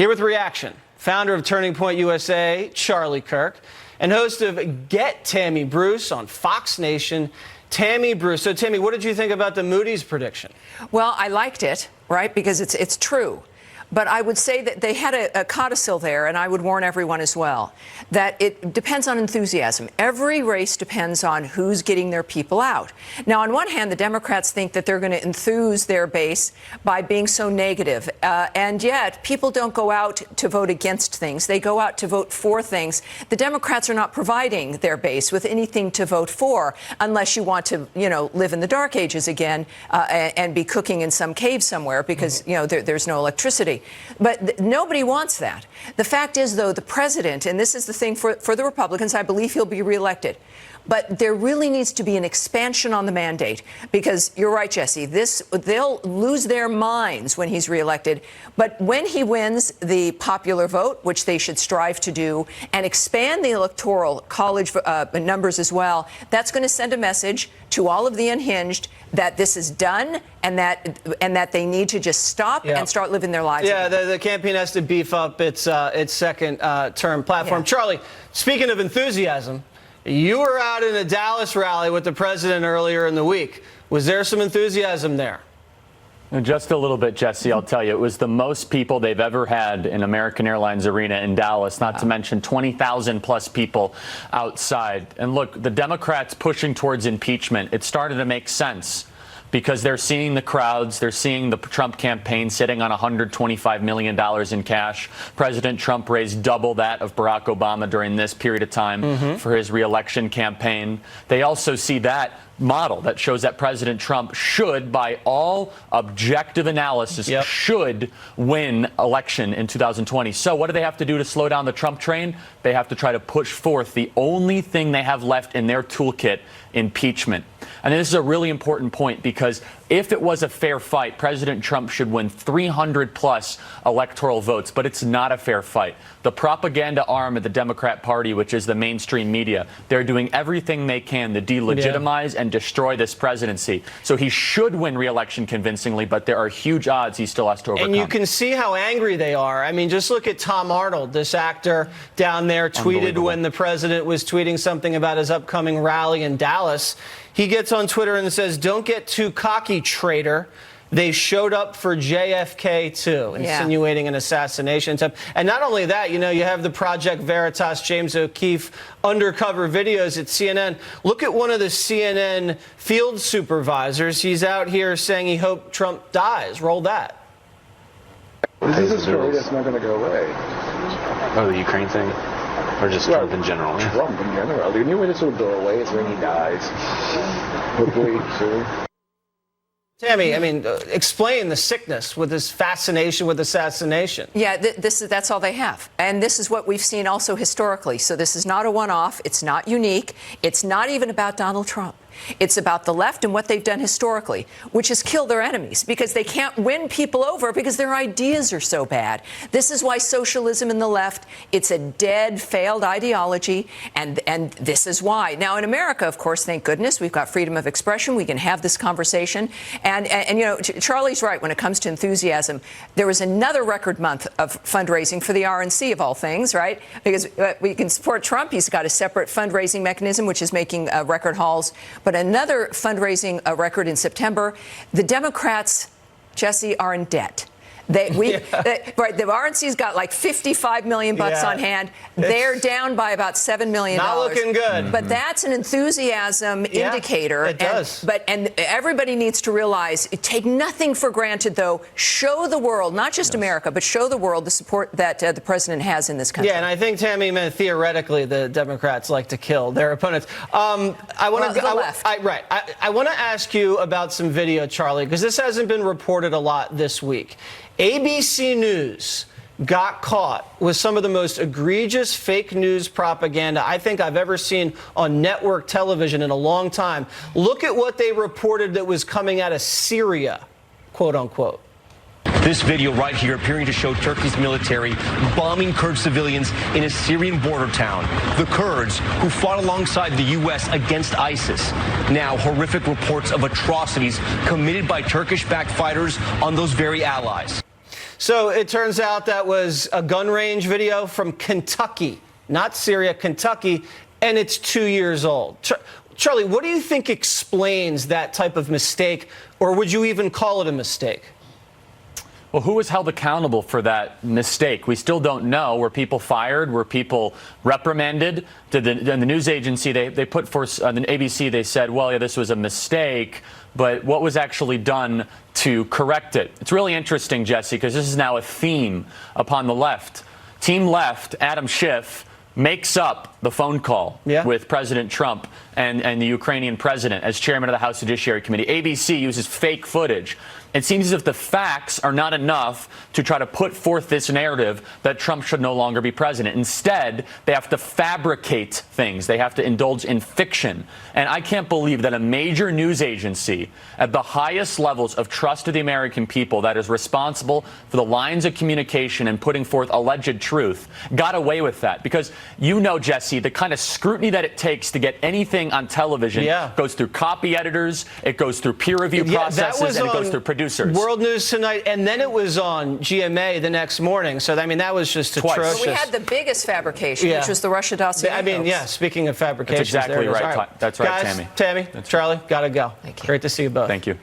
Here with reaction, founder of Turning Point USA, Charlie Kirk, and host of Get Tammy Bruce on Fox Nation, Tammy Bruce. So, Tammy, what did you think about the Moody's prediction? Well, I liked it, right, because it's true. But I would say that they had a codicil there, and I would warn everyone as well, that it depends on enthusiasm. Every race depends on who's getting their people out. Now, on one hand, the Democrats think that they're going to enthuse their base by being so negative. And yet, people don't go out to vote against things. They go out to vote for things. The Democrats are not providing their base with anything to vote for, unless you want to, live in the dark ages again and be cooking in some cave somewhere because, there's no electricity. But nobody wants that. The fact is, though, the president, and this is the thing for the Republicans, I believe he'll be reelected. But there really needs to be an expansion on the mandate, because you're right, Jesse, they'll lose their minds when he's reelected. But when he wins the popular vote, which they should strive to do, and expand the electoral college numbers as well, that's going to send a message to all of the unhinged that this is done and that they need to just stop and start living their lives. Yeah, the campaign has to beef up its second term platform. Yeah. Charlie, speaking of enthusiasm, you were out in a Dallas rally with the president earlier in the week. Was there some enthusiasm there? Just a little bit, Jesse, I'll tell you. It was the most people they've ever had in American Airlines Arena in Dallas, not to mention 20,000 plus people outside. And look, the Democrats pushing towards impeachment, it started to make sense, because they're seeing the crowds, they're seeing the Trump campaign sitting on $125 million in cash. President Trump raised double that of Barack Obama during this period of time for his reelection campaign. They also see that model that shows that President Trump should, by all objective analysis, should win election in 2020. So what do they have to do to slow down the Trump train? They have to try to push forth the only thing they have left in their toolkit, impeachment. And this is a really important point, because if it was a fair fight, President Trump should win 300 plus electoral votes, but it's not a fair fight. The propaganda arm of the Democrat Party, which is the mainstream media, they're doing everything they can to delegitimize and destroy this presidency. So he should win re-election convincingly, but there are huge odds he still has to overcome. And you can see how angry they are. I mean, just look at Tom Arnold, this actor down there, tweeted when the president was tweeting something about his upcoming rally in Dallas. He gets on Twitter and says, "Don't get too cocky, traitor. They showed up for JFK, too," insinuating an assassination attempt. And not only that, you have the Project Veritas, James O'Keefe undercover videos at CNN. Look at one of the CNN field supervisors. He's out here saying he hoped Trump dies. Roll that. This is a story that's not going to go away. Oh, the Ukraine thing? Or just Trump in general? Trump in general. The only way this will go away is when he dies. Hopefully soon. Tammy, explain the sickness with this fascination with assassination. Yeah, that's all they have. And this is what we've seen also historically. So this is not a one-off. It's not unique. It's not even about Donald Trump. It's about the left and what they've done historically, which is kill their enemies, because they can't win people over because their ideas are so bad. This is why socialism in the left, it's a dead, failed ideology, and this is why. Now, in America, of course, thank goodness, we've got freedom of expression. We can have this conversation. And Charlie's right when it comes to enthusiasm. There was another record month of fundraising for the RNC, of all things, right? Because we can support Trump. He's got a separate fundraising mechanism, which is making record hauls. But another fundraising record in September. The Democrats, Jesse, are in debt. The RNC's got like $55 million on hand. They're down by about $7 million. Not looking good. But that's an enthusiasm indicator. It does. And everybody needs to realize, take nothing for granted, though. Show the world, not just America, but show the world the support that the president has in this country. Yeah, and I think, Tammy, theoretically, the Democrats like to kill their opponents. I want to ask you about some video, Charlie, because this hasn't been reported a lot this week. ABC News got caught with some of the most egregious fake news propaganda I think I've ever seen on network television in a long time. Look at what they reported that was coming out of Syria, quote unquote. This video right here appearing to show Turkey's military bombing Kurd civilians in a Syrian border town. The Kurds who fought alongside the U.S. against ISIS. Now, horrific reports of atrocities committed by Turkish-backed fighters on those very allies. So it turns out that was a gun range video from Kentucky, not Syria, Kentucky, and it's 2 years old. Charlie, what do you think explains that type of mistake, or would you even call it a mistake? Well, who was held accountable for that mistake? We still don't know. Were people fired? Were people reprimanded? Did the news agency, they put forth on the ABC, they said, well, yeah, this was a mistake, but what was actually done to correct it? It's really interesting, Jesse, because this is now a theme upon the left. Team Left, Adam Schiff, makes up the phone call with President Trump and the Ukrainian president as chairman of the House Judiciary Committee. ABC uses fake footage. It seems as if the facts are not enough to try to put forth this narrative that Trump should no longer be president. Instead, they have to fabricate things. They have to indulge in fiction. And I can't believe that a major news agency at the highest levels of trust of the American people that is responsible for the lines of communication and putting forth alleged truth got away with that. Because you know, Jesse, the kind of scrutiny that it takes to get anything on television goes through copy editors, it goes through peer review processes, and it goes through producers. World News Tonight, and then it was on GMA the next morning. So, I mean, that was just atrocious. But we had the biggest fabrication, which was the Russia dossier. I mean, speaking of fabrication. That's exactly right. That's right, Guys, Tammy. Tammy, Charlie, got to go. Thank you. Great to see you both. Thank you.